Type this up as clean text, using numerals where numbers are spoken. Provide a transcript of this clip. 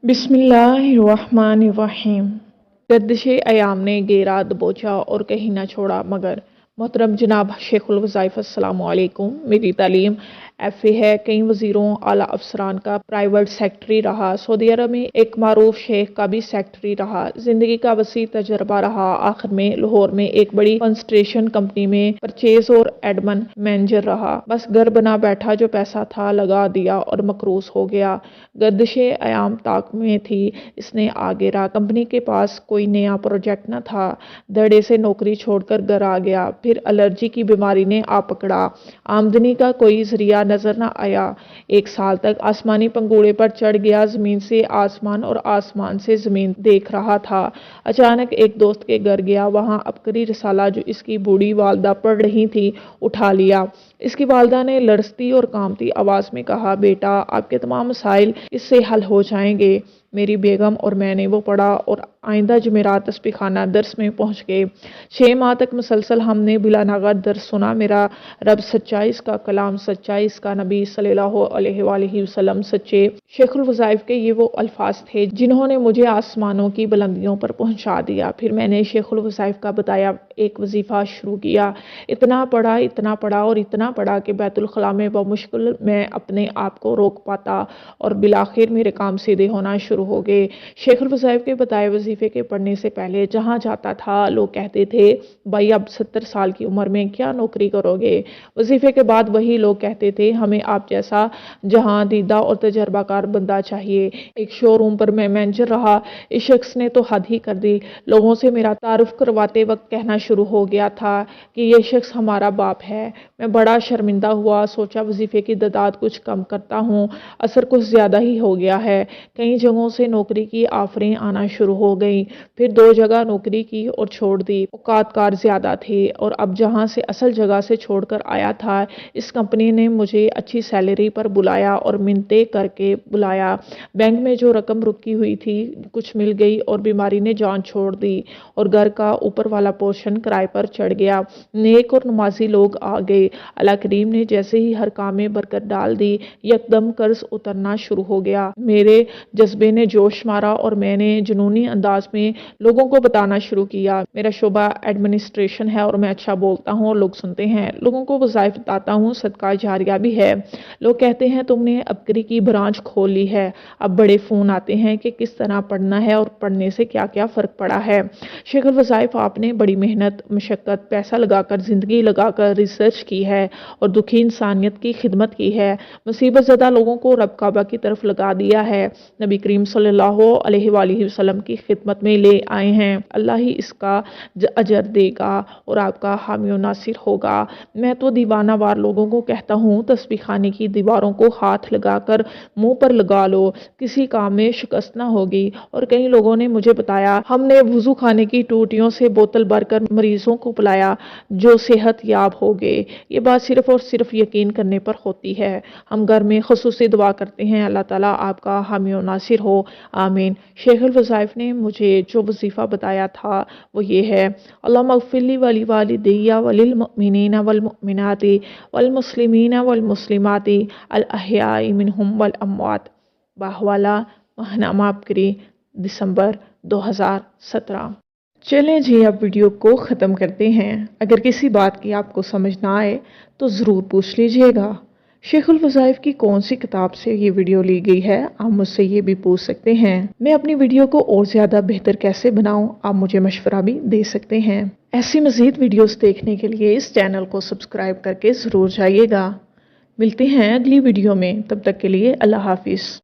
बिस्मिल्लाहिर्रहमानिर्रहीम। गर्दिश अयाम ने घेरा दबोचा और कहीं ना छोड़ा मगर। मोहतरम जनाब शेखुल वज़ाइफ, अस्सलामु अलैकुम। मेरी तालीम FA है। कई वज़ीरों आला अफसरान का प्राइवेट सेक्रेटरी रहा। सऊदी अरब में एक मारूफ शेख का भी सेक्रेटरी रहा। जिंदगी का वसी तजर्बा रहा। आखिर में लाहौर में एक बड़ी कंस्ट्रक्शन कंपनी में परचेज और एडमन मैनेजर रहा। बस घर बना बैठा, जो पैसा था लगा दिया और मकरूज हो गया। गर्दिश अयाम ताक में थी, इसने आगे रहा। कंपनी के पास कोई नया प्रोजेक्ट न था। धड़े से नौकरी छोड़कर घर आ गया। फिर एलर्जी की बीमारी ने आ पकड़ा। आमदनी का कोई जरिया नजर न आया। एक साल तक आसमानी पंगूड़े पर चढ़ गया, जमीन से आसमान और आसमान से जमीन देख रहा था। अचानक एक दोस्त के घर गया। वहां अबकरी रिसाला जो इसकी बूढ़ी वालदा पढ़ रही थी उठा लिया। इसकी वालदा ने लड़सती और कांपती आवाज में कहा, बेटा आपके तमाम मसाइल इससे हल हो जाएंगे। मेरी बेगम और मैंने वो पढ़ा और आइंदा जुमेरात तस्बीह खाना दर्स में पहुंच गए। 6 माह तक मुसलसल हमने बिला नागा दर्स सुना। मेरा रब सच्चा, इसका कलाम सच्चा, इसका नबी सल्लल्लाहु अलैहि वसल्लम सच्चे। शेखुल वज़ाइफ के ये वो अल्फाज थे जिन्होंने मुझे आसमानों की बुलंदियों पर पहुंचा दिया। फिर मैंने शेखुल वज़ाइफ का बताया एक वजीफा शुरू किया। इतना पढ़ा और इतना पढ़ा कि बैतुल खला में बमुश्किल मैं अपने आप को रोक पाता और बिलाखिर मेरे काम सीधे होना शुरू हो गए। शेखुल वज़ाइफ के बताए वजीफे के पढ़ने से पहले जहाँ जाता था लोग कहते थे, भाई अब 70 साल की उम्र में क्या नौकरी करोगे। वजीफे के बाद वही लोग कहते थे, हमें आप जैसा जहाँ दीदा और तजर्बाकार बंदा चाहिए। एक शोरूम पर मैं मैनेजर रहा। इस शख्स ने तो हद ही कर दी। लोगों से मेरा तारुफ करवाते वक्त कहना शुरू हो गया था कि ये शख्स हमारा बाप है। मैं बड़ा शर्मिंदा हुआ। सोचा वजीफे की तादाद कुछ कम करता हूँ, असर कुछ ज़्यादा ही हो गया है। कई जगहों से नौकरी की ऑफरें आना शुरू हो गई। फिर 2 जगह नौकरी की और छोड़ दी। औकातकार ज़्यादा थे और अब जहाँ से असल जगह से छोड़कर आया था, इस कंपनी ने मुझे अच्छी सैलरी पर बुलाया और मिन्नतें करके बुलाया। बैंक में जो रकम रुकी हुई थी कुछ मिल गई और बीमारी ने जान छोड़ दी और घर का ऊपर वाला पोर्शन किराए पर चढ़ गया। नेक और नमाजी लोग आ गए। अल्लाह करीम ने जैसे ही हर काम में बरकत डाल दी, यकदम कर्ज उतरना शुरू हो गया। मेरे जज्बे ने जोश मारा और मैंने जुनूनी अंदाज में लोगों को बताना शुरू किया। मेरा शोबा एडमिनिस्ट्रेशन है और मैं अच्छा बोलता हूँ और लोग सुनते हैं। लोगों को वज़ाइफ बताता हूँ, सदका जारिया भी है। लोग कहते हैं तुमने अबकरी की ब्रांच खोल ली है। अब बड़े फ़ोन आते हैं कि किस तरह पढ़ना है और पढ़ने से क्या क्या फ़र्क पड़ा है। शेखुल वज़ाइफ, आपने बड़ी मेहनत मशक्क़त पैसा लगाकर ज़िंदगी लगाकर रिसर्च की है और दुखी इंसानियत की खिदमत की है। मुसीबत ज़दा लोगों को रब काबा की तरफ लगा दिया है। नबी करीम सल्लल्लाहु अलैहि वसल्लम की खिदमत में ले आए हैं। अल्लाह ही इसका अजर देगा और आपका हामी और नासिर होगा। मैं तो दीवाना वार लोगों को कहता हूँ, तस्बीह खाने की दीवारों को हाथ लगाकर मुंह पर लगा लो, किसी काम में शिकस्त ना होगी। और कई लोगों ने मुझे बताया, हमने वुजू खाने की टूटियों से बोतल भरकर मरीजों को पिलाया जो सेहत याब हो गए। ये बात सिर्फ और सिर्फ यकीन करने पर होती है। हम घर में खुसूसी दुआ करते हैं, अल्लाह ताला आपका हामी और नासिर हो, आमीन। शेखुल वज़ाइफ ने मुझे जो वजीफ़ा बताया था वो ये है, अल्लाहुम्मा अग़फ़िरली वली वालिदैया वलिल मुमिनीना वल मुमिनाति वल मुस्लिमीना वल मुस्लिमाति अल अहयाई मिनहुम वल अमवात। बाहवाला माहनामा अबकरी, दिसंबर 2017। चलें जी, अब वीडियो को ख़त्म करते हैं। अगर किसी बात की आपको समझ ना आए तो ज़रूर पूछ लीजिएगा। शेखुल वज़ाइफ की कौन सी किताब से ये वीडियो ली गई है, आप मुझसे ये भी पूछ सकते हैं। मैं अपनी वीडियो को और ज़्यादा बेहतर कैसे बनाऊं, आप मुझे मशवरा भी दे सकते हैं। ऐसी मज़ीद वीडियोस देखने के लिए इस चैनल को सब्सक्राइब करके ज़रूर जाइएगा। मिलते हैं अगली वीडियो में, तब तक के लिए अल्लाह हाफिज़।